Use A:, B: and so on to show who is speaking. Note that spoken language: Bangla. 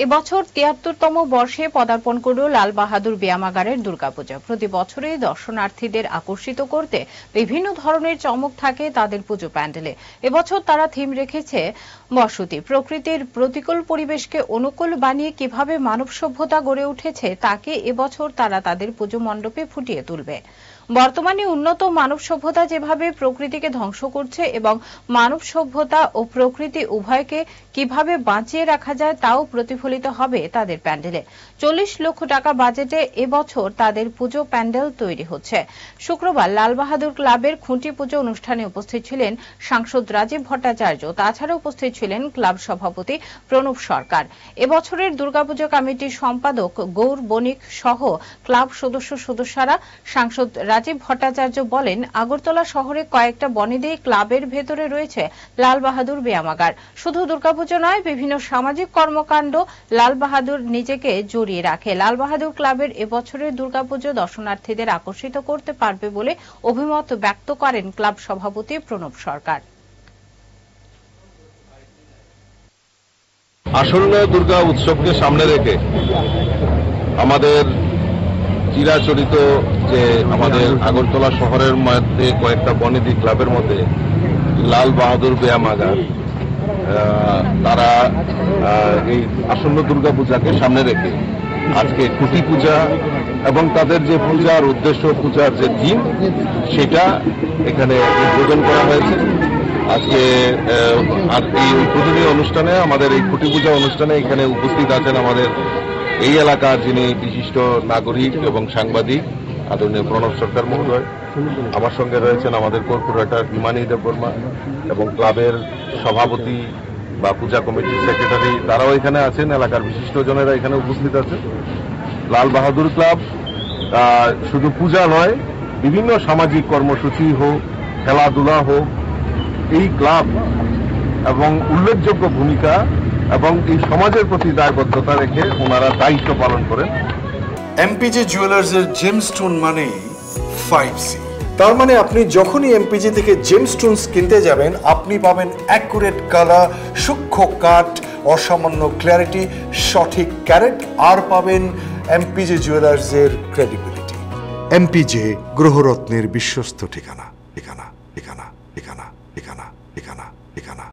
A: এবছর ৭৩তম বর্ষে পদার্পণ করল লাল বাহাদুর ব্যায়ামাগারের দুর্গাপূজা। প্রতি বছরই দর্শনার্থীদের আকর্ষিত করতে বিভিন্ন ধরনের চমক থাকে তাদের পুজো প্যান্ডেলে। এবছর তারা থিম রেখেছে বসতি। প্রকৃতির প্রতিকূল পরিবেশকে অনুকূল বানিয়ে কিভাবে মানব সভ্যতা গড়ে উঠেছে তাকে এবছর তারা তাদের পুজো মণ্ডপে ফুটিয়ে তুলবে। বর্তমানে উন্নত মানব সভ্যতা যেভাবে প্রকৃতিকে ধ্বংস করছে এবং মানব সভ্যতা ও প্রকৃতি উভয়কে কিভাবে বাঁচিয়ে রাখা যায় তাও প্রতিফলিত হবে তাদের প্যান্ডেলে। ৪০ লক্ষ টাকা বাজেটে এবছর তাদের পুজো প্যান্ডেল তৈরি হচ্ছে। শুক্রবার লাল বাহাদুর ক্লাবের খুঁটি পুজো অনুষ্ঠানে উপস্থিত ছিলেন সাংসদ রাজীব ভট্টাচার্য। তাছাড়া উপস্থিত ছিলেন ক্লাব সভাপতি প্রণব সরকার। এবছরের দুর্গাপুজো কমিটির সম্পাদক গৌর বণিক সহ ক্লাব সদস্যরা। সাংসদ রাজীব ভট্টাচার্য বলেন, আগরতলা শহরে কয়েকটা বনেদি ক্লাবের ভেতরে রয়েছে লাল বাহাদুর ব্যায়ামাগার। শুধু দুর্গাপুজো নয়, বিভিন্ন সামাজিক কর্মকাণ্ড লাল বাহাদুর নিজেকে জড়িয়ে রাখে। লাল বাহাদুর ক্লাবের এবছরের দুর্গাপুজো দর্শনার্থীদের আকর্ষিত করতে পারবে বলে অভিমত ব্যক্ত করেন ক্লাব সভাপতি প্রণব সরকার।
B: আসন্ন দুর্গা উৎসবকে সামনে রেখে আমাদের চিরাচরিত যে আমাদের আগরতলা শহরের মধ্যে কয়েকটা বনেদি ক্লাবের মধ্যে লাল বাহাদুর ব্যায়ামাগার তারা এই আসন্ন দুর্গা পূজাকে সামনে রেখে আজকে খুঁটি পূজা এবং তাদের যে পূজার উদ্দেশ্য, পূজার যে থিম, সেটা এখানে উদ্বোধন করা হয়েছে। আজকে এই উদ্বোধনী অনুষ্ঠানে, আমাদের এই খুঁটি পূজা অনুষ্ঠানে এখানে উপস্থিত আছেন আমাদের এই এলাকার যিনি বিশিষ্ট নাগরিক এবং সাংবাদিক আদরণীয় প্রণব সরকার মহোদয়। আমার সঙ্গে রয়েছেন আমাদের কর্পোরেটর হিমানী দেববর্মা এবং ক্লাবের সভাপতি বা পূজা কমিটির সেক্রেটারি, তারাও এখানে আছেন। এলাকার বিশিষ্টজনেরা এখানে উপস্থিত আছেন। লাল বাহাদুর ক্লাব শুধু পূজা নয়, বিভিন্ন সামাজিক কর্মসূচি হোক, খেলাধুলা হোক, এই ক্লাব এবং উল্লেখযোগ্য ভূমিকা এবং এই সমাজের প্রতি দায়বদ্ধতা রেখে ওনারা দায়িত্ব পালন করেন।
C: এমপিজে জুয়েলার্সের জেমস্টোন মানে 5C। তার মানে আপনি যখনই এমপিজে থেকে জেমস্টোনস কিনতে যাবেন, আপনি পাবেন অ্যাকুরেট কালার, সূক্ষ্ম কাট, অসামান্য ক্ল্যারিটি, সঠিক ক্যারেট, আর পাবেন এমপিজে জুয়েলার্সের ক্রেডিবিলিটি। এমপিজে গ্রহরত্নের বিশ্বস্ত ঠিকানা।